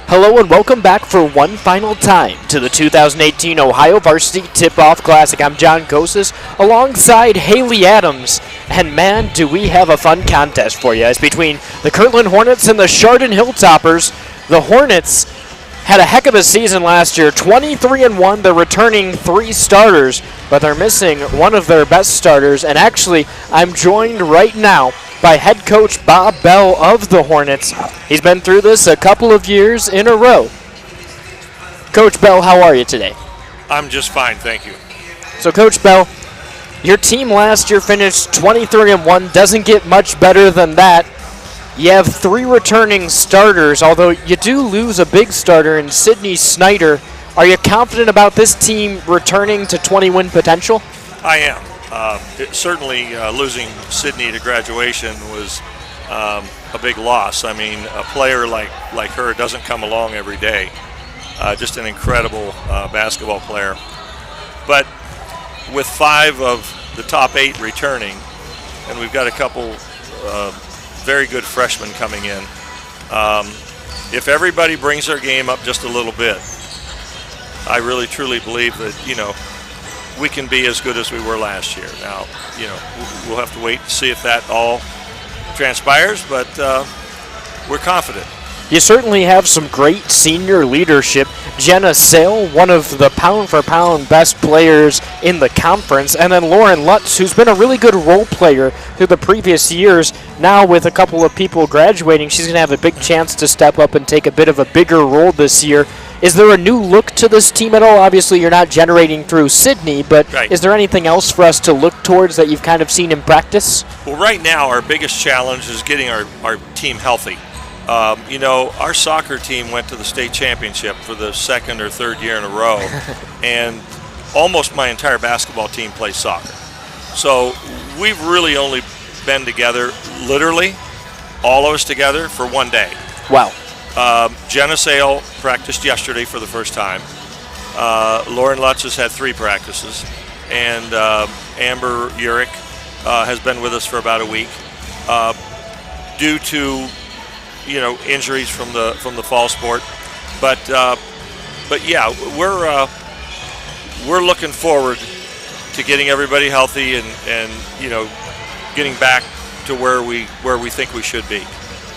Hello and welcome back for one final time to the 2018 Ohio Varsity Tip-Off Classic. I'm John Kosas alongside Haley Adams. And man, do we have a fun contest for you. It's between the Kirtland Hornets and the Chardon Hilltoppers. The Hornets had a heck of a season last year, 23-1. They're returning 3 starters, but they're missing one of their best starters. And actually, I'm joined right now by head coach Bob Bell of the Hornets. He's been through this a couple of years in a row. Coach Bell, how are you today? I'm just fine, thank you. So Coach Bell, your team last year finished 23-1, doesn't get much better than that. You have 3 returning starters, although you do lose a big starter in Sydney Snyder. Are you confident about this team returning to 20-win potential? I am. Certainly losing Sydney to graduation was a big loss. I mean, a player like her doesn't come along every day. Just an incredible basketball player. But with 5 of the top 8 returning, and we've got a couple very good freshmen coming in, if everybody brings their game up just a little bit, I really truly believe that, we can be as good as we were last year. Now, we'll have to wait to see if that all transpires, but we're confident. You certainly have some great senior leadership. Jenna Sale, one of the pound-for-pound best players in the conference, and then Lauren Lutz, who's been a really good role player through the previous years. Now with a couple of people graduating, she's going to have a big chance to step up and take a bit of a bigger role this year. Is there a new look to this team at all? Obviously, you're not generating through Sydney, but right. Is there anything else for us to look towards that you've kind of seen in practice? Well, right now, our biggest challenge is getting our team healthy. Our soccer team went to the state championship for the 2nd or 3rd year in a row, and almost my entire basketball team plays soccer. So we've really only been together, literally, all of us together for one day. Wow. Jenna Sale practiced yesterday for the first time. Lauren Lutz has had 3 practices, and Amber Urich has been with us for about a week due to injuries from the fall sport. But yeah, we're looking forward to getting everybody healthy and getting back to where we think we should be.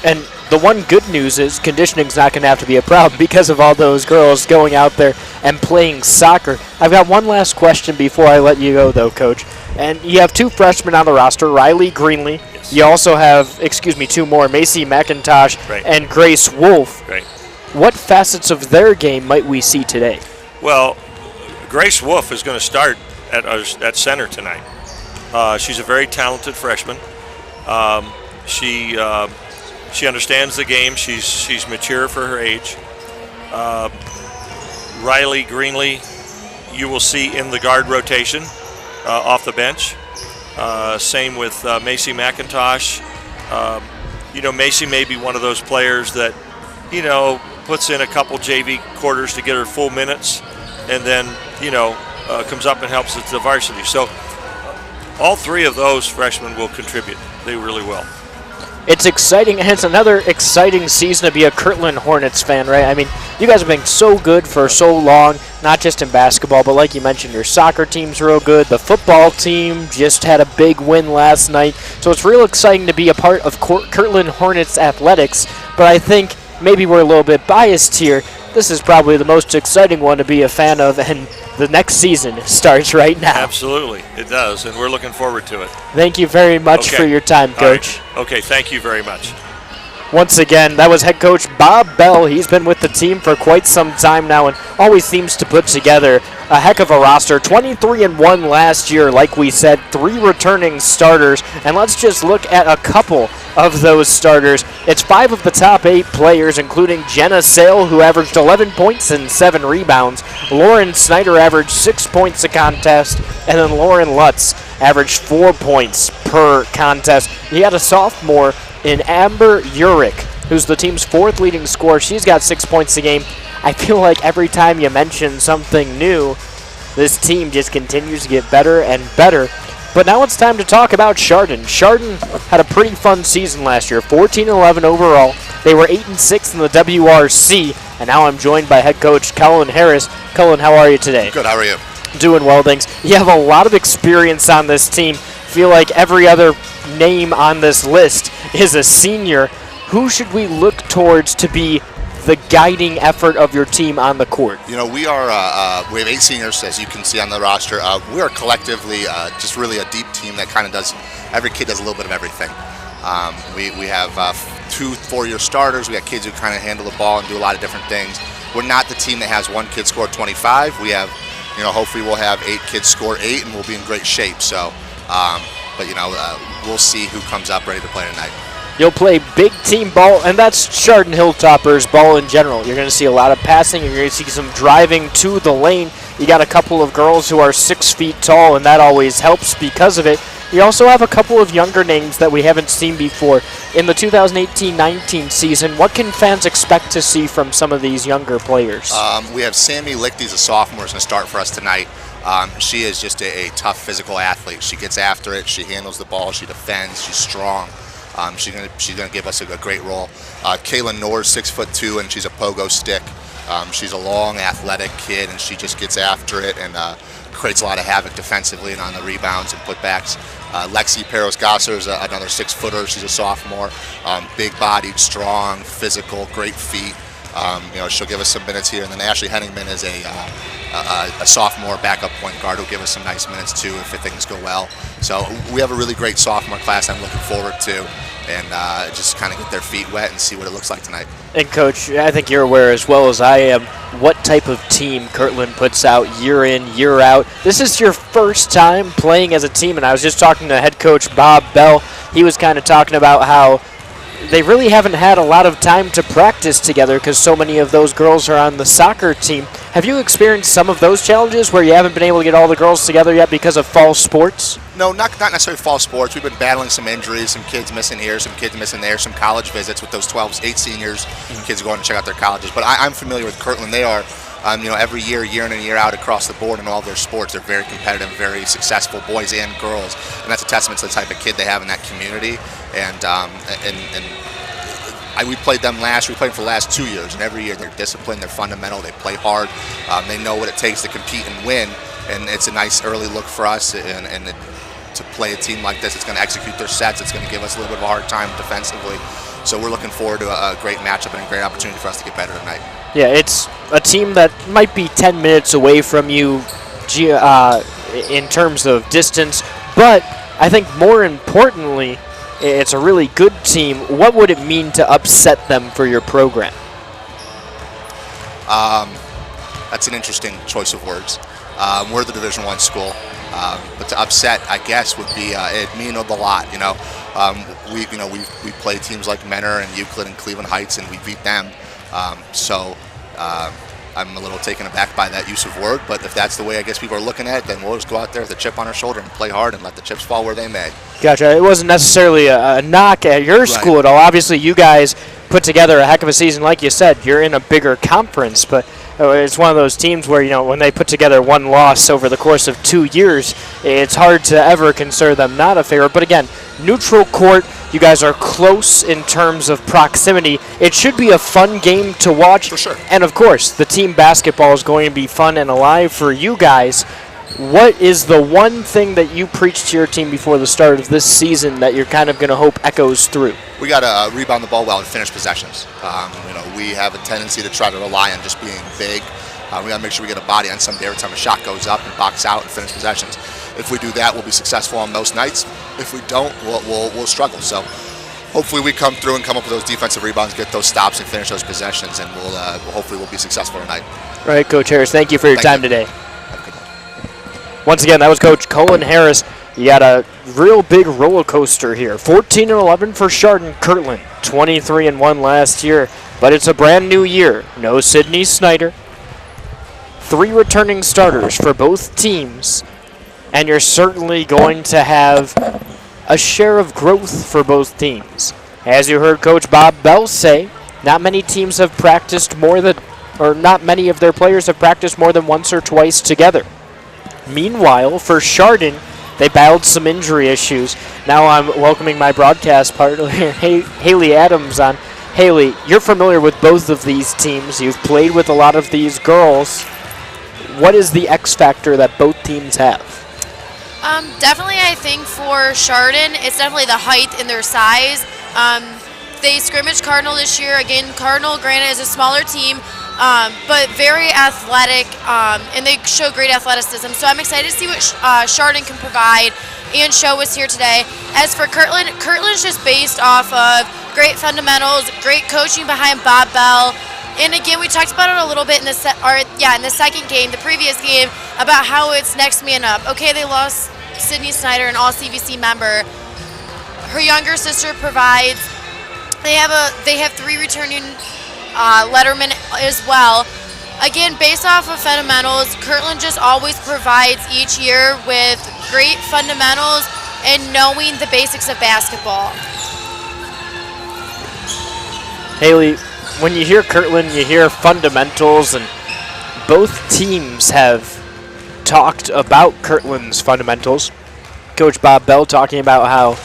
And the one good news is conditioning's not going to have to be a problem because of all those girls going out there and playing soccer. I've got one last question before I let you go, though, Coach. And you have 2 freshmen on the roster, Riley Greenlee. Yes. You also have, 2 more, Macy McIntosh right. and Grace Wolf. Right. What facets of their game might we see today? Well, Grace Wolf is going to start at center tonight. She's a very talented freshman. She understands the game. She's mature for her age. Riley Greenlee, you will see in the guard rotation off the bench. Same with Macy McIntosh. Macy may be one of those players that, puts in a couple JV quarters to get her full minutes, and then, comes up and helps at the varsity. So all 3 of those freshmen will contribute. They really will. It's exciting, and it's another exciting season to be a Kirtland Hornets fan, right? I mean, you guys have been so good for so long, not just in basketball, but like you mentioned, your soccer team's real good. The football team just had a big win last night. So it's real exciting to be a part of Kirtland Hornets athletics, but I think maybe we're a little bit biased here. This is probably the most exciting one to be a fan of, and the next season starts right now. Absolutely, it does, and we're looking forward to it. Thank you very much for your time, Coach. Right. Okay, thank you very much. Once again, that was head coach Bob Bell. He's been with the team for quite some time now and always seems to put together a heck of a roster. 23-1 last year, like we said, 3 returning starters. And let's just look at a couple of those starters. It's 5 of the top 8 players, including Jenna Sale, who averaged 11 points and 7 rebounds. Lauren Snyder averaged 6 points a contest. And then Lauren Lutz averaged 4 points per contest. He had a sophomore in Amber Urich, who's the team's 4th leading scorer. She's got 6 points a game. I feel like every time you mention something new, this team just continues to get better and better. But now it's time to talk about Chardon. Chardon had a pretty fun season last year, 14-11 overall. They were 8-6 in the WRC, and now I'm joined by head coach Cullen Harris. Cullen, how are you today? Good, how are you? Doing well, thanks. You have a lot of experience on this team. Feel like every other name on this list is a senior. Who should we look towards to be the guiding effort of your team on the court? You know, we have 8 seniors, as you can see on the roster. We are collectively just really a deep team that kind of does, every kid does a little bit of everything. We have 2 4-year starters. We got kids who kind of handle the ball and do a lot of different things. We're not the team that has 1 kid score 25. We have, you know, hopefully we'll have 8 kids score 8 and we'll be in great shape. So, but you know, we'll see who comes up ready to play tonight. You'll play big team ball, and that's Chardon Hilltoppers ball in general. You're going to see a lot of passing. You're going to see some driving to the lane. You got a couple of girls who are 6 feet tall, and that always helps because of it. You also have a couple of younger names that we haven't seen before. In the 2018-19 season, what can fans expect to see from some of these younger players? We have Sammy Lichty's a sophomore, is going to start for us tonight. She is just a tough physical athlete. She gets after it. She handles the ball. She defends. She's strong. She's gonna give us a great role. Kaylin Noor's 6'2", and she's a pogo stick. She's a long, athletic kid, and she just gets after it and creates a lot of havoc defensively and on the rebounds and putbacks. Lexi Peros-Gasser is another 6-footer. She's a sophomore, big-bodied, strong, physical, great feet. You know, she'll give us some minutes here, and then Ashley Henningman is a sophomore backup point guard who'll give us some nice minutes too if things go well. So we have a really great sophomore class I'm looking forward to, and just kind of get their feet wet and see what it looks like tonight. And Coach, I think you're aware as well as I am what type of team Kirtland puts out year in, year out. This is your first time playing as a team, and I was just talking to head coach Bob Bell. He was kind of talking about how they really haven't had a lot of time to practice together because so many of those girls are on the soccer team. Have you experienced some of those challenges where you haven't been able to get all the girls together yet because of fall sports? No, not necessarily fall sports. We've been battling some injuries, some kids missing here, some kids missing there, some college visits with those 8 seniors, kids going to check out their colleges. But I'm familiar with Kirtland. They are, you know, every year in and year out across the board in all their sports. They're very competitive, very successful, boys and girls, and that's a testament to the type of kid they have in that community. We played them last. We played them for the last 2 years, and every year they're disciplined, they're fundamental, they play hard, they know what it takes to compete and win, and it's a nice early look for us. And to play a team like this, it's going to execute their sets. It's going to give us a little bit of a hard time defensively. So we're looking forward to a great matchup and a great opportunity for us to get better tonight. Yeah, it's a team that might be 10 minutes away from you in terms of distance, but I think more importantly, it's a really good team. What would it mean to upset them for your program? That's an interesting choice of words. We're the Division I school, but to upset, I guess, would be it'd mean a lot. You know, we play teams like Menor and Euclid and Cleveland Heights, and we beat them. I'm a little taken aback by that use of word, but if that's the way I guess people are looking at it, then we'll just go out there with a chip on our shoulder and play hard and let the chips fall where they may. Gotcha. It wasn't necessarily a knock at your school at all. Obviously, you guys put together a heck of a season. Like you said, you're in a bigger conference, but it's one of those teams where, you know, when they put together one loss over the course of 2 years, it's hard to ever consider them not a favorite. But again, neutral court, you guys are close in terms of proximity. It should be a fun game to watch. For sure. And of course, the team basketball is going to be fun and alive for you guys. What is the one thing that you preached to your team before the start of this season that you're kind of going to hope echoes through? We got to rebound the ball well and finish possessions. You know, we have a tendency to try to rely on just being big. We got to make sure we get a body on somebody every time a shot goes up and box out and finish possessions. If we do that, we'll be successful on most nights. If we don't, we'll struggle. So hopefully we come through and come up with those defensive rebounds, get those stops, and finish those possessions, and hopefully we'll be successful tonight. All right, Coach Harris, thank you for your time today. Have a good one. Once again, that was Coach Cullen Harris. You got a real big roller coaster here. 14-11 for Chardon. Kirtland, 23-1 last year, but it's a brand new year. No Sydney Snyder. 3 returning starters for both teams, and you're certainly going to have a share of growth for both teams. As you heard Coach Bob Bell say, not many teams have practiced not many of their players have practiced more than once or twice together. Meanwhile, for Chardon, They battled some injury issues. Now I'm welcoming my broadcast partner, Haley Adams, on. Haley, you're familiar with both of these teams. You've played with a lot of these girls. What is the X factor that both teams have? Definitely, I think for Chardon, it's definitely the height and their size. They scrimmaged Cardinal this year. Again, Cardinal, granted, is a smaller team, but very athletic, and they show great athleticism. So I'm excited to see what Chardon can provide and show us here today. As for Kirtland, Kirtland's just based off of great fundamentals, great coaching behind Bob Bell. And again, we talked about it a little bit in the second game, the previous game, about how it's next man up. Okay, they lost Sydney Snyder, an all-CVC member. Her younger sister provides. They have 3 returning lettermen as well. Again, based off of fundamentals, Kirtland just always provides each year with great fundamentals and knowing the basics of basketball. Haley, when you hear Kirtland, you hear fundamentals, and both teams have talked about Kirtland's fundamentals. Coach Bob Bell talking about how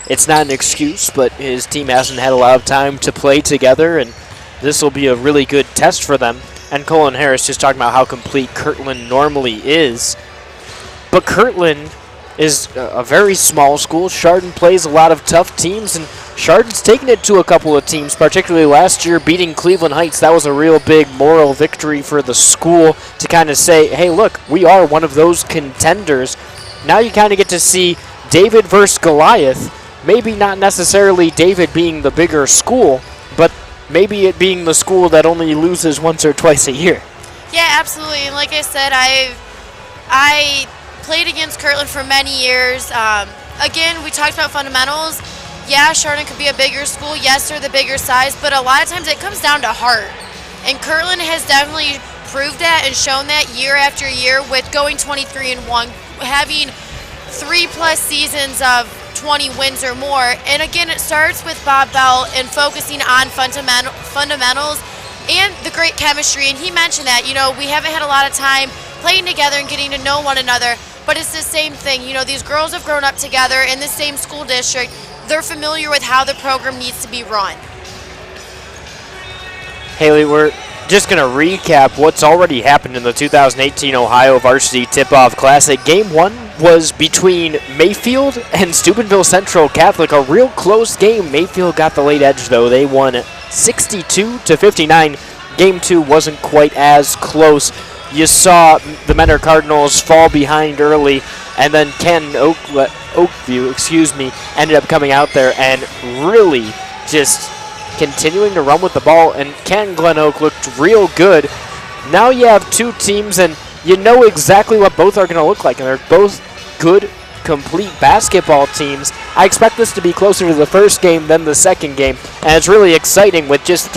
it's not an excuse, but his team hasn't had a lot of time to play together, and this will be a really good test for them. And Colin Harris just talking about how complete Kirtland normally is. But Kirtland is a very small school. Chardon plays a lot of tough teams, and Chardon's taken it to a couple of teams, particularly last year beating Cleveland Heights. That was a real big moral victory for the school to kind of say, hey, look, we are one of those contenders. Now you kind of get to see David versus Goliath. Maybe not necessarily David being the bigger school, but maybe it being the school that only loses once or twice a year. Yeah, absolutely. And like I said, I played against Kirtland for many years. Again, we talked about fundamentals. Yeah, Chardon could be a bigger school. Yes, they're the bigger size, but a lot of times it comes down to heart. And Kirtland has definitely proved that and shown that year after year with going 23-1, having 3+ seasons of 20 wins or more. And again, it starts with Bob Bell and focusing on fundamentals and the great chemistry. And he mentioned that, we haven't had a lot of time playing together and getting to know one another, but it's the same thing. These girls have grown up together in the same school district. They're familiar with how the program needs to be run. Haley, we're just going to recap what's already happened in the 2018 Ohio Varsity Tip-Off Classic. Game 1 was between Mayfield and Steubenville Central Catholic, a real close game. Mayfield got the late edge, though. They won 62-59. Game 2 wasn't quite as close. You saw the Mentor Cardinals fall behind early, and then Ken Oakview, ended up coming out there and really just continuing to run with the ball, and Ken Glen Oak looked real good. Now you have two teams, and you know exactly what both are going to look like, and they're both good, complete basketball teams. I expect this to be closer to the first game than the second game, and it's really exciting with just